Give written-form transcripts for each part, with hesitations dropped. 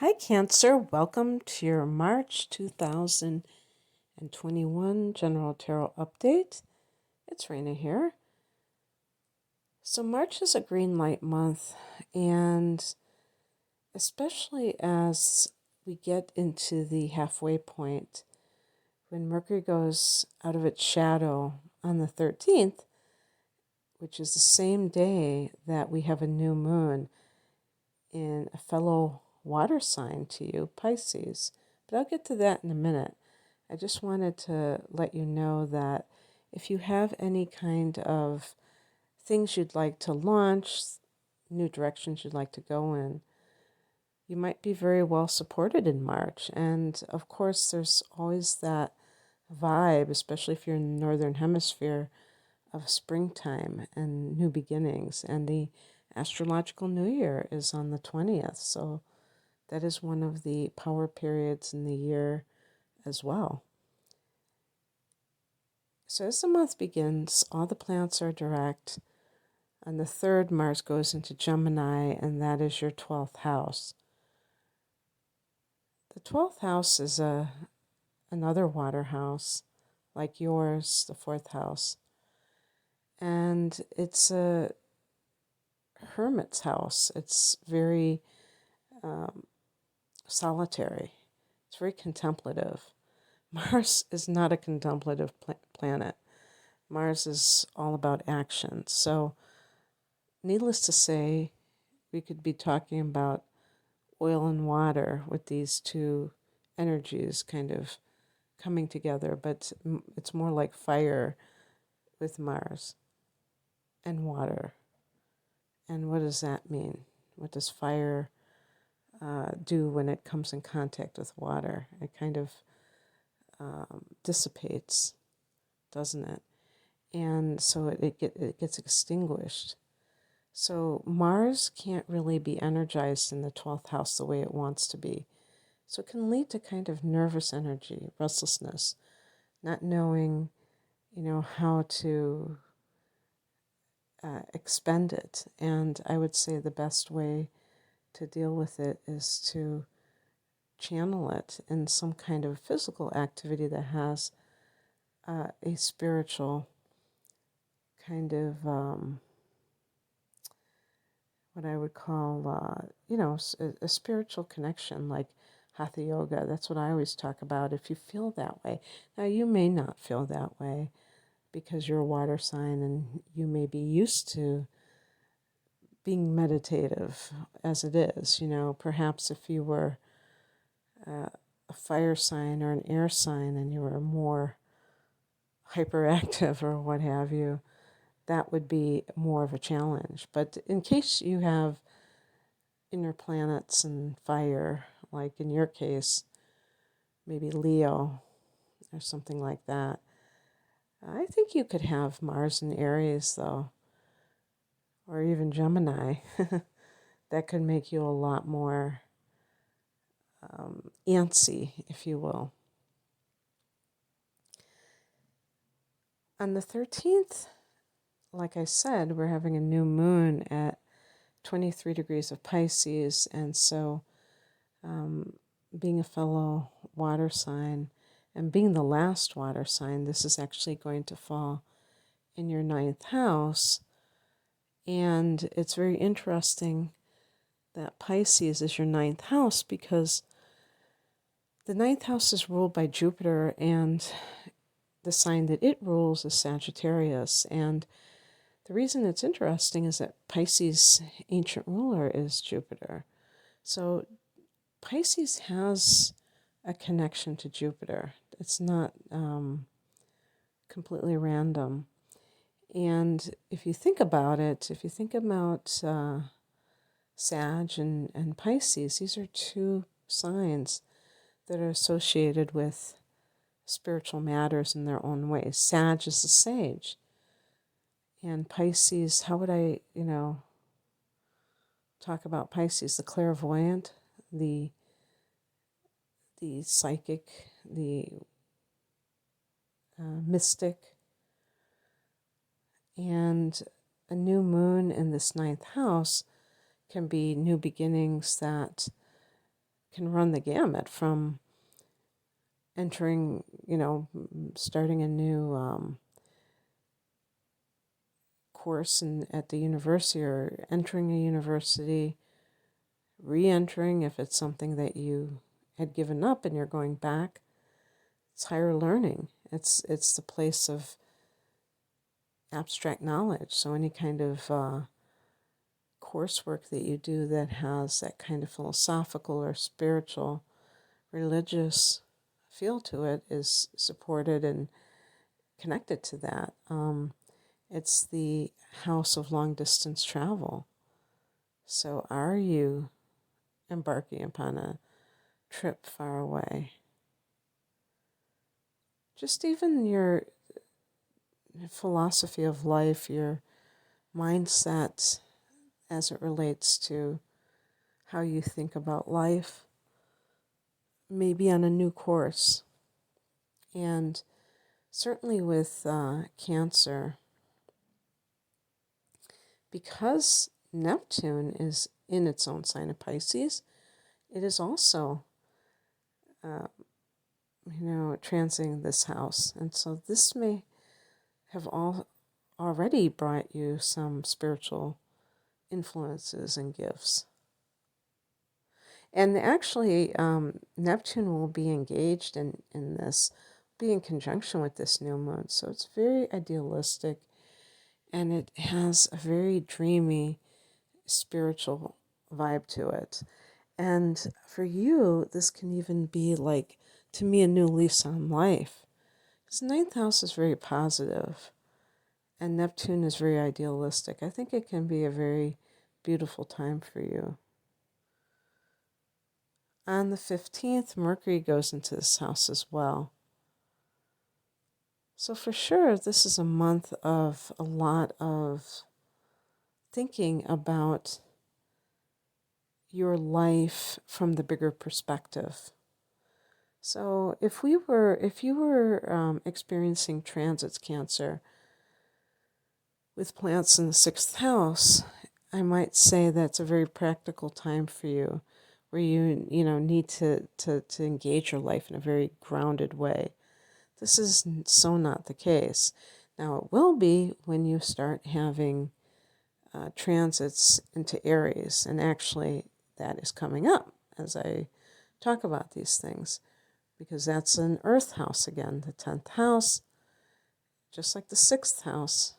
Hi, Cancer. Welcome to your March 2021 General Tarot Update. It's Raina here. So, March is a green light month, and especially as we get into the halfway point, when Mercury goes out of its shadow on the 13th, which is the same day that we have a new moon in a fellow water sign to you, Pisces. But I'll get to that in a minute. I just wanted to let you know that if you have any kind of things you'd like to launch, new directions you'd like to go in, you might be very well supported in March. And of course, there's always that vibe, especially if you're in the Northern Hemisphere, of springtime and new beginnings. And the astrological new year is on the 20th. So that is one of the power periods in the year as well. So as the month begins, all the planets are direct. On the 3rd, Mars goes into Gemini, and that is your 12th house. The 12th house is another water house, like yours, the 4th house. And it's a hermit's house. It's very solitary. It's very contemplative. Mars is not a contemplative planet. Mars is all about action. So, needless to say, we could be talking about oil and water with these two energies kind of coming together, but it's more like fire with Mars and water. And what does that mean? What does fire do when it comes in contact with water? It kind of dissipates, doesn't it? And so it gets extinguished. So Mars can't really be energized in the 12th house the way it wants to be. So it can lead to kind of nervous energy, restlessness, not knowing, how to expend it. And I would say the best way to deal with it is to channel it in some kind of physical activity that has a spiritual kind of what I would call, a spiritual connection, like hatha yoga. That's what I always talk about. If you feel that way, now you may not feel that way because you're a water sign and you may be used to being meditative as it is. Perhaps if you were a fire sign or an air sign and you were more hyperactive or what have you, that would be more of a challenge. But in case you have inner planets and fire, like in your case, maybe Leo or something like that, I think you could have Mars in Aries, though, or even Gemini. That could make you a lot more antsy, if you will. On the 13th, like I said, we're having a new moon at 23 degrees of Pisces, and so being a fellow water sign and being the last water sign, this is actually going to fall in your 9th house. And it's very interesting that Pisces is your 9th house because the 9th house is ruled by Jupiter, and the sign that it rules is Sagittarius. And the reason it's interesting is that Pisces' ancient ruler is Jupiter. So Pisces has a connection to Jupiter. It's not completely random. And if you think about it, if you think about Sag and Pisces, these are two signs that are associated with spiritual matters in their own ways. Sag is the sage. And Pisces, how would I, talk about Pisces? The clairvoyant, the psychic, the mystic. And a new moon in this 9th house can be new beginnings that can run the gamut from entering, starting a new course at the university, or entering a university, re-entering if it's something that you had given up and you're going back. It's higher learning. It's the place of abstract knowledge. So any kind of coursework that you do that has that kind of philosophical or spiritual, religious feel to it is supported and connected to that. It's the house of long distance travel. So are you embarking upon a trip far away? Just even your philosophy of life, your mindset as it relates to how you think about life, may be on a new course. And certainly with Cancer, because Neptune is in its own sign of Pisces, it is also, transiting this house. And so this may have already brought you some spiritual influences and gifts. And actually, Neptune will be engaged in this, be in conjunction with this new moon. So it's very idealistic, and it has a very dreamy, spiritual vibe to it. And for you, this can even be like, to me, a new lease on life. Because ninth house is very positive, and Neptune is very idealistic. I think it can be a very beautiful time for you. On the 15th, Mercury goes into this house as well. So for sure, this is a month of a lot of thinking about your life from the bigger perspective. So if you were experiencing transits, Cancer, with plants in the 6th house, I might say that's a very practical time for you, where you need to engage your life in a very grounded way. This is so not the case. Now it will be when you start having transits into Aries, and actually that is coming up as I talk about these things, because that's an earth house again. The 10th house, just like the 6th house,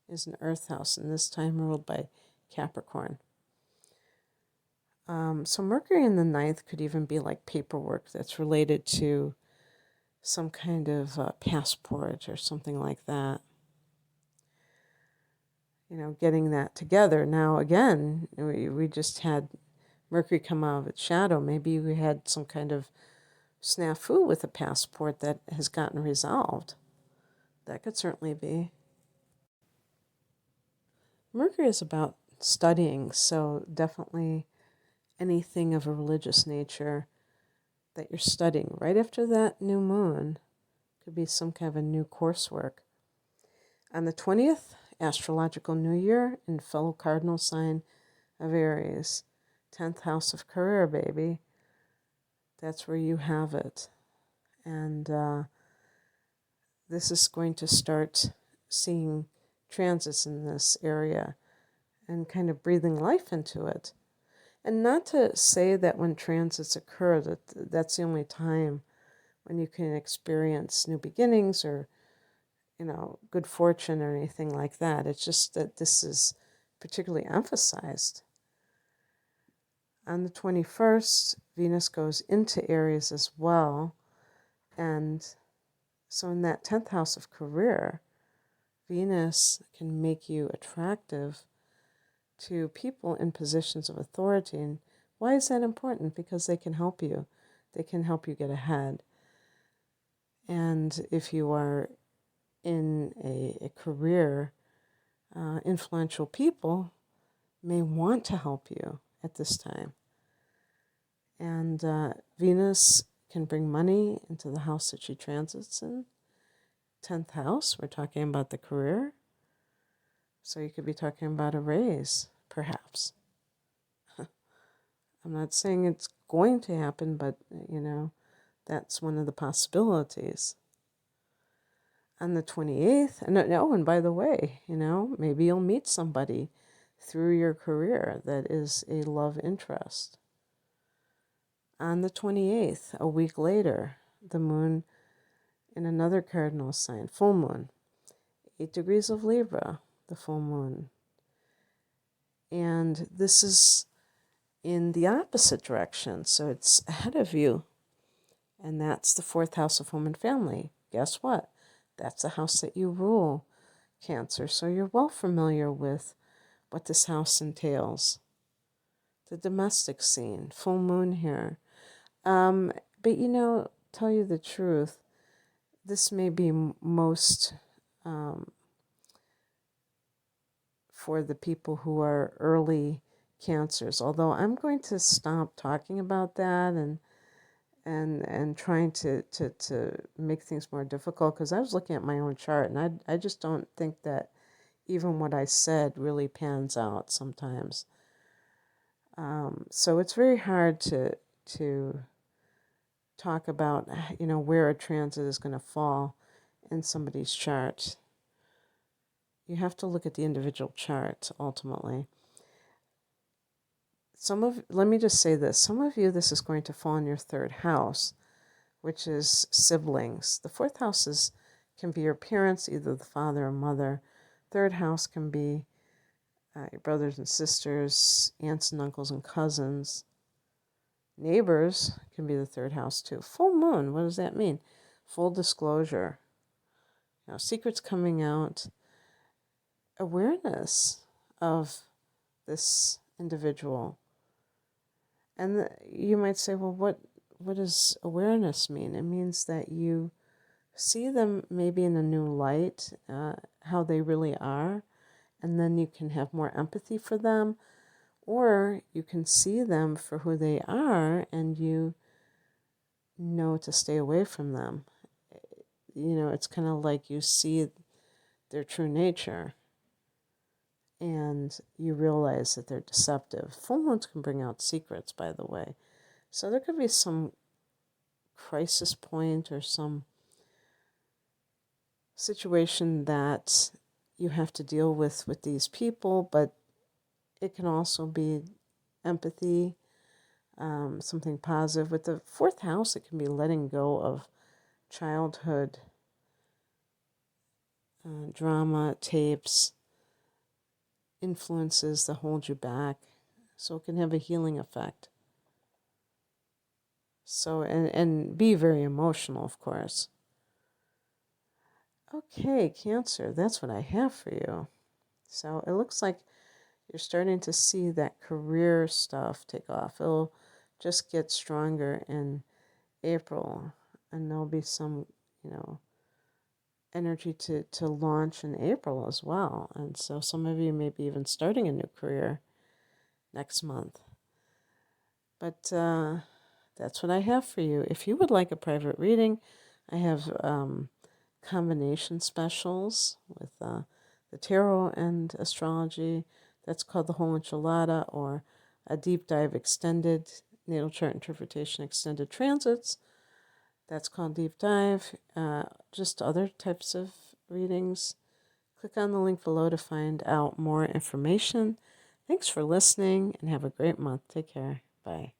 is an earth house, and this time ruled by Capricorn. So Mercury in the 9th could even be like paperwork that's related to some kind of passport or something like that. Getting that together. Now, again, we just had Mercury come out of its shadow. Maybe we had some kind of snafu with a passport that has gotten resolved. That could certainly be. Mercury is about studying, so definitely anything of a religious nature that you're studying right after that new moon could be some kind of a new coursework. On the 20th, astrological new year in fellow cardinal sign of Aries, 10th house of career, baby. That's where you have it. And this is going to start seeing transits in this area and kind of breathing life into it. And not to say that when transits occur that's the only time when you can experience new beginnings or, good fortune or anything like that. It's just that this is particularly emphasized. On the 21st, Venus goes into Aries as well. And so in that 10th house of career, Venus can make you attractive to people in positions of authority. And why is that important? Because they can help you. They can help you get ahead. And if you are in a career, influential people may want to help you at this time. And Venus can bring money into the house that she transits in. 10th house, we're talking about the career. So you could be talking about a raise, perhaps. I'm not saying it's going to happen, but, that's one of the possibilities. On the 28th, and by the way, maybe you'll meet somebody through your career that is a love interest. On the 28th, a week later, the moon in another cardinal sign, full moon, 8 degrees of Libra, the full moon. And this is in the opposite direction, so it's ahead of you. And that's the 4th house of home and family. Guess what? That's the house that you rule, Cancer. So you're well familiar with what this house entails. The domestic scene, full moon here. But tell you the truth, this may be most for the people who are early Cancers. Although I'm going to stop talking about that and trying to make things more difficult, because I was looking at my own chart and I just don't think that even what I said really pans out sometimes. So it's very hard to talk about, where a transit is going to fall in somebody's chart. You have to look at the individual chart ultimately. Let me just say this. Some of you, this is going to fall in your 3rd house, which is siblings. The 4th house can be your parents, either the father or mother. 3rd house can be your brothers and sisters, aunts and uncles and cousins. Neighbors can be the 3rd house too. Full moon, what does that mean? Full disclosure. Secrets coming out. Awareness of this individual. And you might say, well, what does awareness mean? It means that you see them maybe in a new light, how they really are, and then you can have more empathy for them, or you can see them for who they are and you know to stay away from them. It's kind of like you see their true nature and you realize that they're deceptive. Full moons can bring out secrets, by the way. So there could be some crisis point or some situation that you have to deal with these people, but it can also be empathy, something positive. With the 4th house, it can be letting go of childhood drama, tapes, influences that hold you back. So it can have a healing effect. So, and be very emotional, of course. Okay, Cancer, that's what I have for you. So it looks like you're starting to see that career stuff take off. It'll just get stronger in April, and there'll be some, energy to launch in April as well. And so some of you may be even starting a new career next month. But that's what I have for you. If you would like a private reading, I have combination specials with the tarot and astrology. That's called the whole enchilada, or a deep dive extended natal chart interpretation extended transits. That's called deep dive. Just other types of readings. Click on the link below to find out more information. Thanks for listening and have a great month. Take care. Bye.